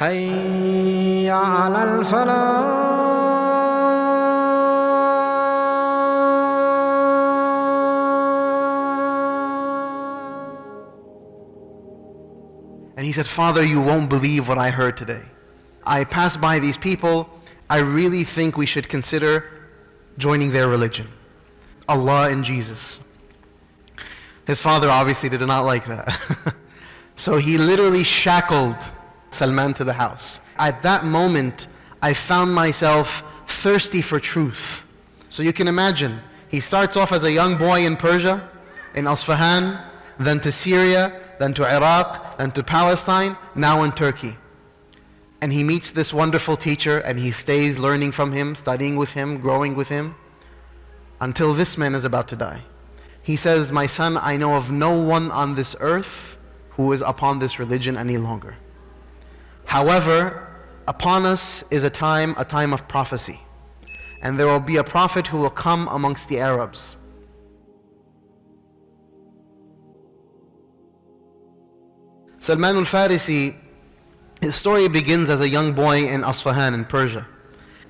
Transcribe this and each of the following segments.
حي على الفلاح. And he said, Father, you won't believe what I heard today. I passed by these people. I really think we should consider joining their religion. Allah and Jesus. His father obviously did not like that. So he literally shackled Salman to the house. At that moment, I found myself thirsty for truth. So you can imagine, he starts off as a young boy in Persia, in Isfahan, then to Syria, then to Iraq, then to Palestine, now in Turkey. And he meets this wonderful teacher and he stays learning from him, studying with him, growing with him, until this man is about to die. He says, my son, I know of no one on this earth who is upon this religion any longer. However, upon us is a time of prophecy. And there will be a prophet who will come amongst the Arabs. Salman Al-Farsi, his story begins as a young boy in Isfahan in Persia.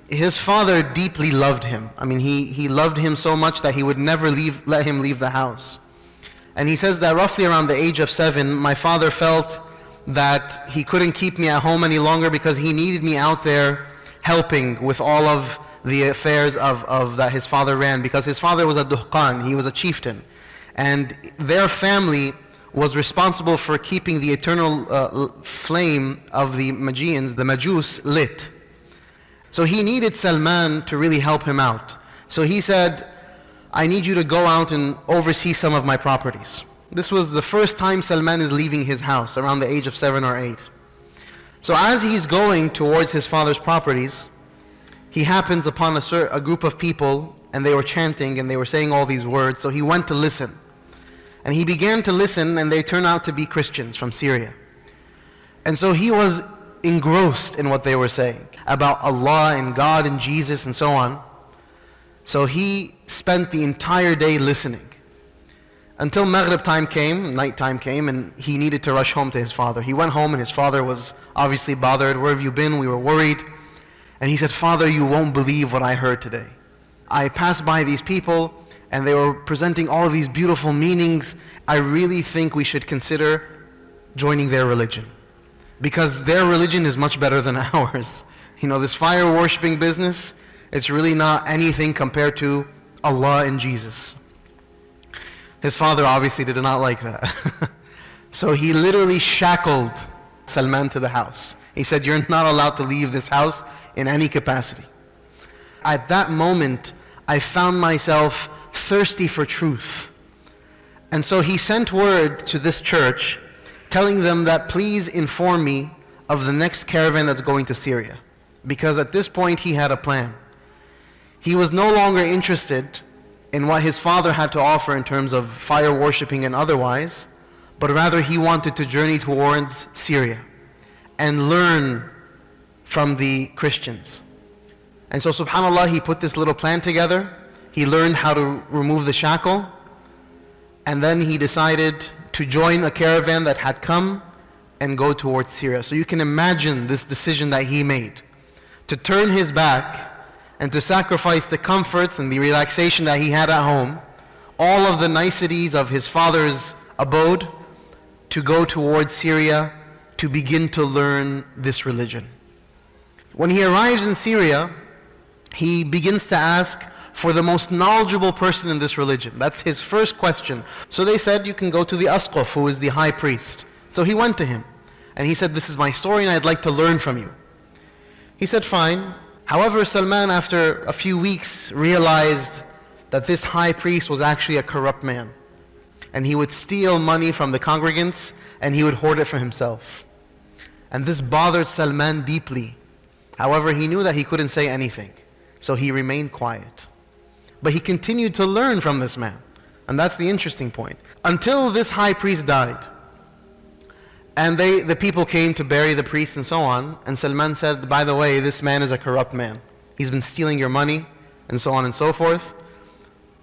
His father deeply loved him. I mean, he loved him so much that he would never let him leave the house. And he says that roughly around the age of 7, my father felt that he couldn't keep me at home any longer because he needed me out there helping with all of the affairs that his father ran, because his father was a duhqan, he was a chieftain. And their family was responsible for keeping the eternal flame of the Magians, the Majus, lit. So he needed Salman to really help him out. So he said, I need you to go out and oversee some of my properties. This was the first time Salman is leaving his house, around the age of 7 or 8. So as he's going towards his father's properties, he happens upon a group of people, and they were chanting and they were saying all these words. So he went to listen. And he began to listen, and they turned out to be Christians from Syria. And so he was engrossed in what they were saying about Allah and God and Jesus and so on. So he spent the entire day listening until Maghrib time came, night time came, and he needed to rush home to his father. He went home and his father was obviously bothered. Where have you been? We were worried. And he said, Father, you won't believe what I heard today. I passed by these people and they were presenting all of these beautiful meanings. I really think we should consider joining their religion, because their religion is much better than ours. You know, this fire worshipping business, it's really not anything compared to Allah and Jesus. His father obviously did not like that. So he literally shackled Salman to the house. He said, you're not allowed to leave this house in any capacity. At that moment, I found myself thirsty for truth. And so he sent word to this church telling them that please inform me of the next caravan that's going to Syria. Because at this point he had a plan. He was no longer interested in what his father had to offer in terms of fire worshipping and otherwise, but rather he wanted to journey towards Syria and learn from the Christians. And so subhanAllah, he put this little plan together. He learned how to remove the shackle, and then he decided to join a caravan that had come and go towards Syria. So you can imagine this decision that he made, to turn his back and to sacrifice the comforts and the relaxation that he had at home, all of the niceties of his father's abode, to go towards Syria to begin to learn this religion. When he arrives in Syria, he begins to ask for the most knowledgeable person in this religion. That's his first question. So they said, you can go to the Asqaf, who is the high priest. So he went to him and he said, this is my story and I'd like to learn from you. He said, fine. However, Salman, after a few weeks, realized that this high priest was actually a corrupt man, and he would steal money from the congregants and he would hoard it for himself. And this bothered Salman deeply. However, he knew that he couldn't say anything, so he remained quiet. But he continued to learn from this man. And that's the interesting point. Until this high priest died. And the people came to bury the priest and so on. And Salman said, by the way, this man is a corrupt man. He's been stealing your money, and so on and so forth.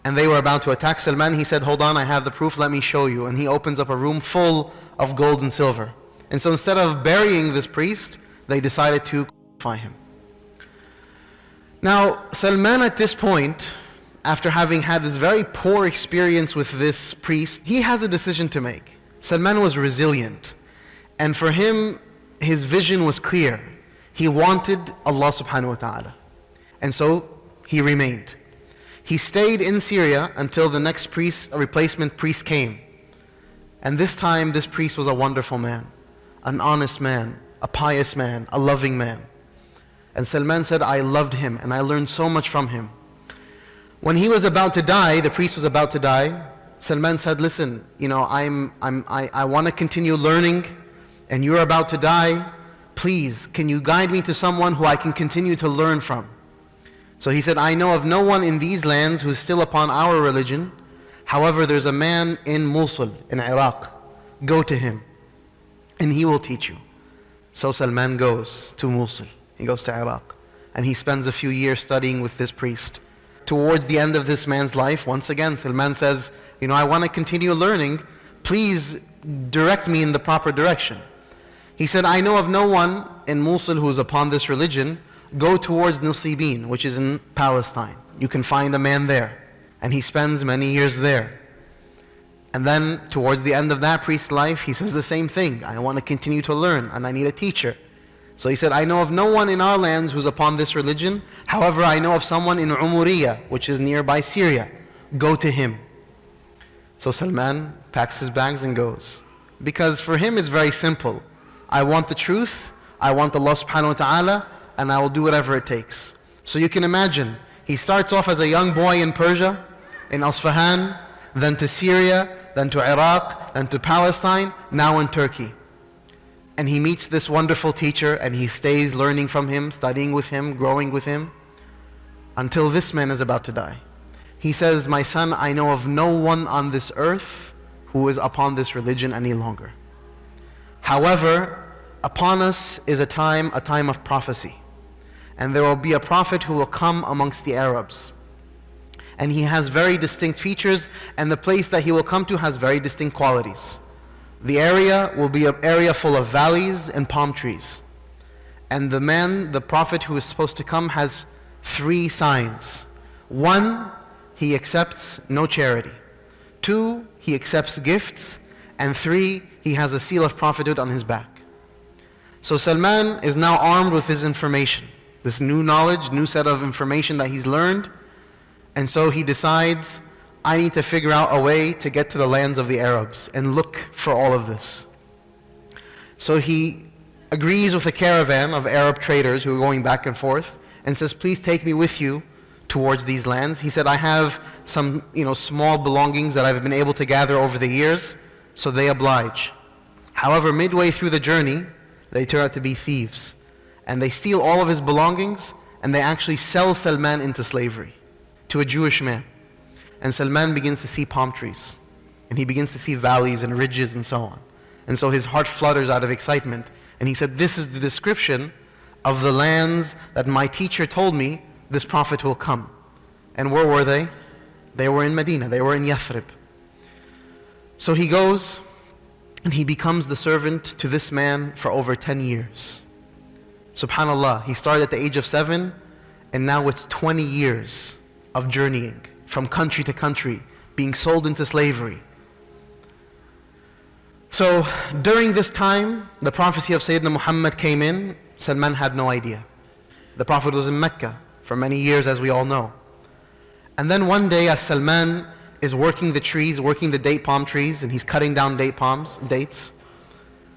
And they were about to attack Salman. He said, hold on, I have the proof, let me show you. And he opens up a room full of gold and silver. And so instead of burying this priest, they decided to crucify him. Now, Salman at this point, after having had this very poor experience with this priest, he has a decision to make. Salman was resilient, and for him, his vision was clear. He wanted Allah subhanahu wa ta'ala. And so, he remained. He stayed in Syria until the next priest, a replacement priest came. And this time, this priest was a wonderful man, an honest man, a pious man, a loving man. And Salman said, I loved him and I learned so much from him. When he was about to die, the priest was about to die, Salman said, listen, I want to continue learning and you're about to die. Please, can you guide me to someone who I can continue to learn from? So he said, I know of no one in these lands who is still upon our religion. However, there's a man in Mosul, in Iraq. Go to him and he will teach you. So Salman goes to Mosul. He goes to Iraq and he spends a few years studying with this priest. Towards the end of this man's life, once again, Salman says, I want to continue learning. Please direct me in the proper direction. He said, I know of no one in Mosul who is upon this religion. Go towards Nusibin, which is in Palestine. You can find a man there. And he spends many years there. And then towards the end of that priest's life, he says the same thing. I want to continue to learn and I need a teacher. So he said, I know of no one in our lands who's upon this religion. However, I know of someone in Umuriya, which is nearby Syria. Go to him. So Salman packs his bags and goes. Because for him it's very simple. I want the truth, I want Allah subhanahu wa ta'ala, and I will do whatever it takes. So you can imagine, he starts off as a young boy in Persia, in Isfahan, then to Syria, then to Iraq, then to Palestine, now in Turkey. And he meets this wonderful teacher and he stays learning from him, studying with him, growing with him, until this man is about to die. He says, my son, I know of no one on this earth who is upon this religion any longer. However, upon us is a time of prophecy. And there will be a prophet who will come amongst the Arabs. And he has very distinct features, and the place that he will come to has very distinct qualities. The area will be an area full of valleys and palm trees. And the prophet who is supposed to come, has 3 signs. 1, he accepts no charity. 2, he accepts gifts. And 3, he has a seal of prophethood on his back. So Salman is now armed with this information, this new knowledge, new set of information that he's learned. And so he decides, I need to figure out a way to get to the lands of the Arabs and look for all of this. So he agrees with a caravan of Arab traders who are going back and forth and says, please take me with you towards these lands. He said, I have some small belongings that I've been able to gather over the years, so they oblige. However, midway through the journey, they turn out to be thieves. And they steal all of his belongings and they actually sell Salman into slavery to a Jewish man. And Salman begins to see palm trees. And he begins to see valleys and ridges and so on. And so his heart flutters out of excitement. And he said, this is the description of the lands that my teacher told me this prophet will come. And where were they? They were in Medina. They were in Yathrib. So he goes and he becomes the servant to this man for over 10 years. SubhanAllah, he started at the age of 7 and now it's 20 years of journeying from country to country, being sold into slavery. So during this time, the prophecy of Sayyidina Muhammad came in. Salman had no idea. The Prophet was in Mecca for many years, as we all know. And then one day, as Salman is working the trees, working the date palm trees, and he's cutting down dates,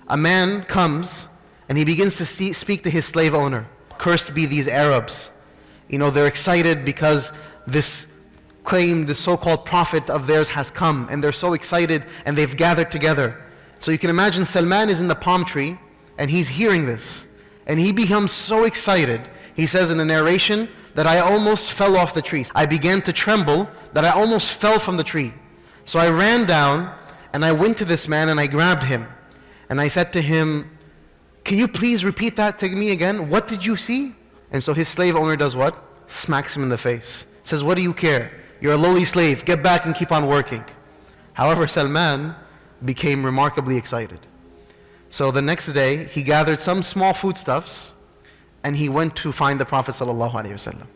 a man comes and he begins to speak to his slave owner. Cursed be these Arabs. They're excited because this so-called prophet of theirs has come, and they're so excited and they've gathered together. So you can imagine Salman is in the palm tree and he's hearing this, and he becomes so excited. He says in the narration that I almost fell off the tree. I began to tremble that I almost fell from the tree. So I ran down and I went to this man and I grabbed him and I said to him, can you please repeat that to me again? What did you see? And so his slave owner does what? Smacks him in the face. Says, what do you care? You're a lowly slave. Get back and keep on working. However, Salman became remarkably excited. So the next day, he gathered some small foodstuffs and he went to find the Prophet ﷺ.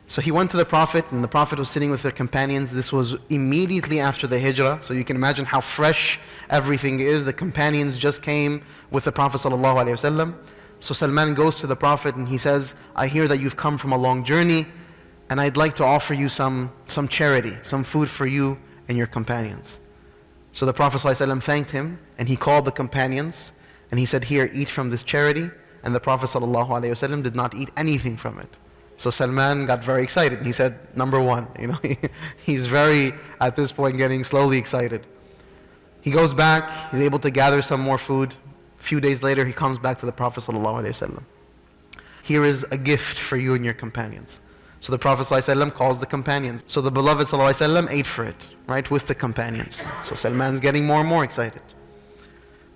So he went to the Prophet, and the Prophet was sitting with their companions. This was immediately after the Hijrah, so you can imagine how fresh everything is. The companions just came with the Prophet ﷺ. So Salman goes to the Prophet and he says, I hear that you've come from a long journey, and I'd like to offer you some charity, some food for you and your companions. So the Prophet ﷺ thanked him, and he called the companions, and he said, here, eat from this charity. And the Prophet ﷺ did not eat anything from it. So Salman got very excited, and he said, number one, he's very, at this point, getting slowly excited. He goes back, he's able to gather some more food. A few days later, he comes back to the Prophet ﷺ. Here is a gift for you and your companions. So the Prophet ﷺ calls the companions. So the beloved ﷺ ate for it, right, with the companions. So Salman's getting more and more excited.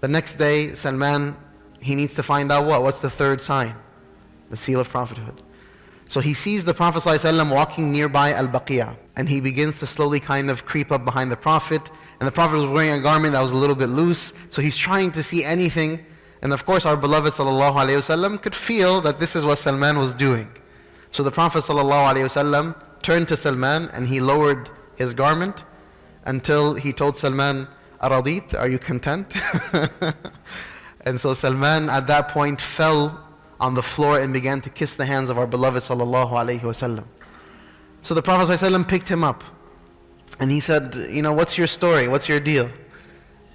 The next day, Salman, he needs to find out what's the third sign, the seal of prophethood. So he sees the Prophet ﷺ walking nearby Al-Baqiyah, and he begins to slowly kind of creep up behind the Prophet, and the Prophet was wearing a garment that was a little bit loose, so he's trying to see anything, and of course our beloved ﷺ could feel that this is what Salman was doing. So the Prophet ﷺ turned to Salman and he lowered his garment until he told Salman, Aradit, are you content? And so Salman at that point fell on the floor and began to kiss the hands of our beloved ﷺ. So the Prophet ﷺ picked him up and he said, what's your story? What's your deal?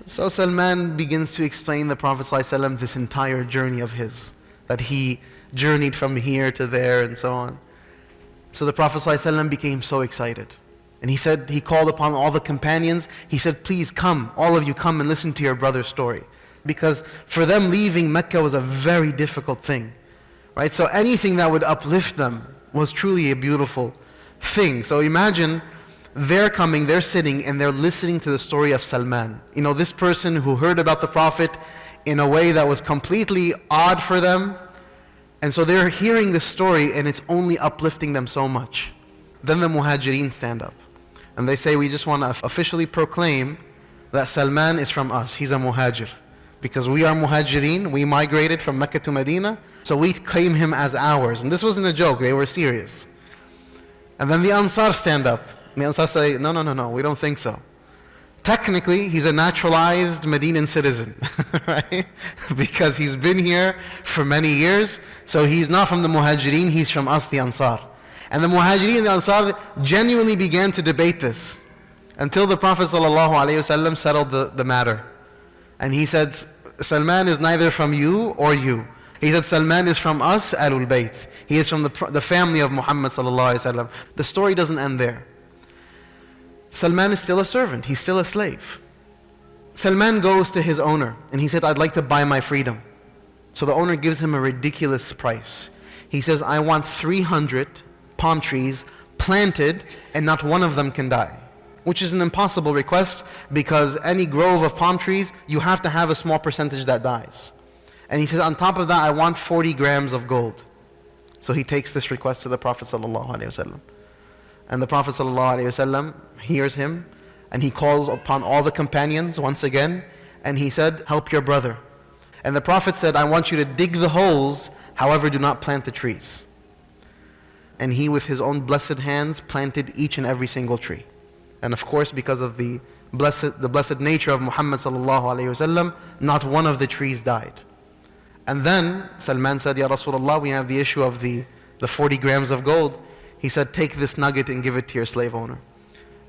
So Salman begins to explain the Prophet ﷺ this entire journey of his, that he journeyed from here to there and so on. So the Prophet ﷺ became so excited. And he said, he called upon all the companions. He said, please come, all of you come and listen to your brother's story. Because for them leaving Mecca was a very difficult thing, right? So anything that would uplift them was truly a beautiful thing. So imagine they're coming, they're sitting, and they're listening to the story of Salman. This person who heard about the Prophet in a way that was completely odd for them. And so they're hearing this story and it's only uplifting them so much. Then the Muhajirin stand up and they say, we just want to officially proclaim that Salman is from us. He's a Muhajir. Because we are Muhajirin, we migrated from Mecca to Medina, so we claim him as ours. And this wasn't a joke, they were serious. And then the Ansar stand up. And the Ansar say, no, we don't think so. Technically, he's a naturalized Medinan citizen, right? Because he's been here for many years, so he's not from the Muhajirin, he's from us, the Ansar. And the Muhajirin and the Ansar genuinely began to debate this until the Prophet ﷺ settled the matter. And he said, Salman is neither from you or you. He said, Salman is from us, Ahlul Bayt. He is from the family of Muhammad ﷺ. The story doesn't end there. Salman is still a servant, he's still a slave. Salman goes to his owner and he said, I'd like to buy my freedom. So the owner gives him a ridiculous price. He says, I want 300 palm trees planted and not one of them can die. Which is an impossible request because any grove of palm trees, you have to have a small percentage that dies. And he says, on top of that, I want 40 grams of gold. So he takes this request to the Prophet ﷺ. And the Prophet ﷺ hears him and he calls upon all the companions once again and he said, help your brother. And the Prophet said, I want you to dig the holes, however do not plant the trees. And he with his own blessed hands planted each and every single tree. And of course, because of the blessed nature of Muhammad ﷺ, not one of the trees died. And then Salman said, Ya Rasulullah, we have the issue of the 40 grams of gold. He said, take this nugget and give it to your slave owner.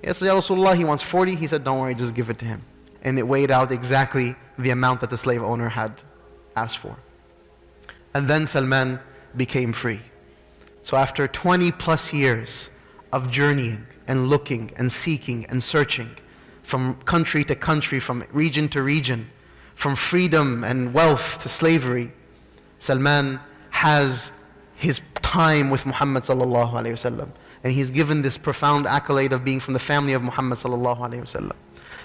Yes, Ya Rasulullah, he wants 40. He said, don't worry, just give it to him. And it weighed out exactly the amount that the slave owner had asked for. And then Salman became free. So after 20 plus years of journeying and looking and seeking and searching from country to country, from region to region, from freedom and wealth to slavery, Salman has his time with Muhammad sallallahu alaihi wasallam, and he's given this profound accolade of being from the family of Muhammad sallallahu alaihi wasallam.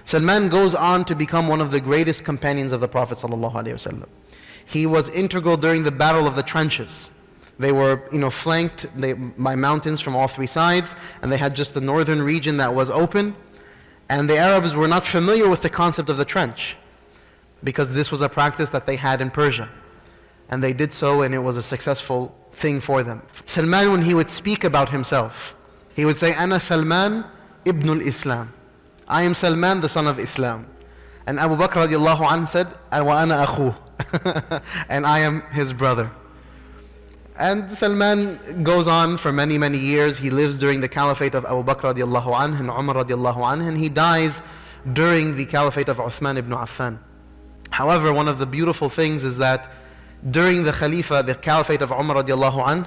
Salman goes on to become one of the greatest companions of the Prophet sallallahu alaihi wasallam. He was integral during the Battle of the Trenches. They were, flanked by mountains from all three sides, and they had just the northern region that was open, and the Arabs were not familiar with the concept of the trench. because this was a practice that they had in Persia. And they did so, and it was a successful thing for them. Salman, when he would speak about himself, he would say, Ana Salman ibn al-Islam. I am Salman, the son of Islam. And Abu Bakr radiallahu anh said, Wa ana akhuh. And I am his brother. And Salman goes on for many, many years. He lives during the caliphate of Abu Bakr radiallahu anh and Umar radiallahu anh, and he dies during the caliphate of Uthman ibn Affan. However, one of the beautiful things is that during the Khalifa, the caliphate of Umar radiallahu anh,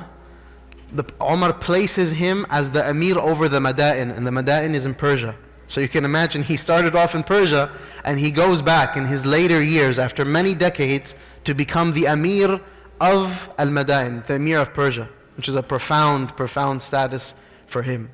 Umar places him as the Amir over the Madain, and the Madain is in Persia. So you can imagine he started off in Persia, and he goes back in his later years, after many decades, to become the Amir of Al-Madain, the Amir of Persia, which is a profound, profound status for him.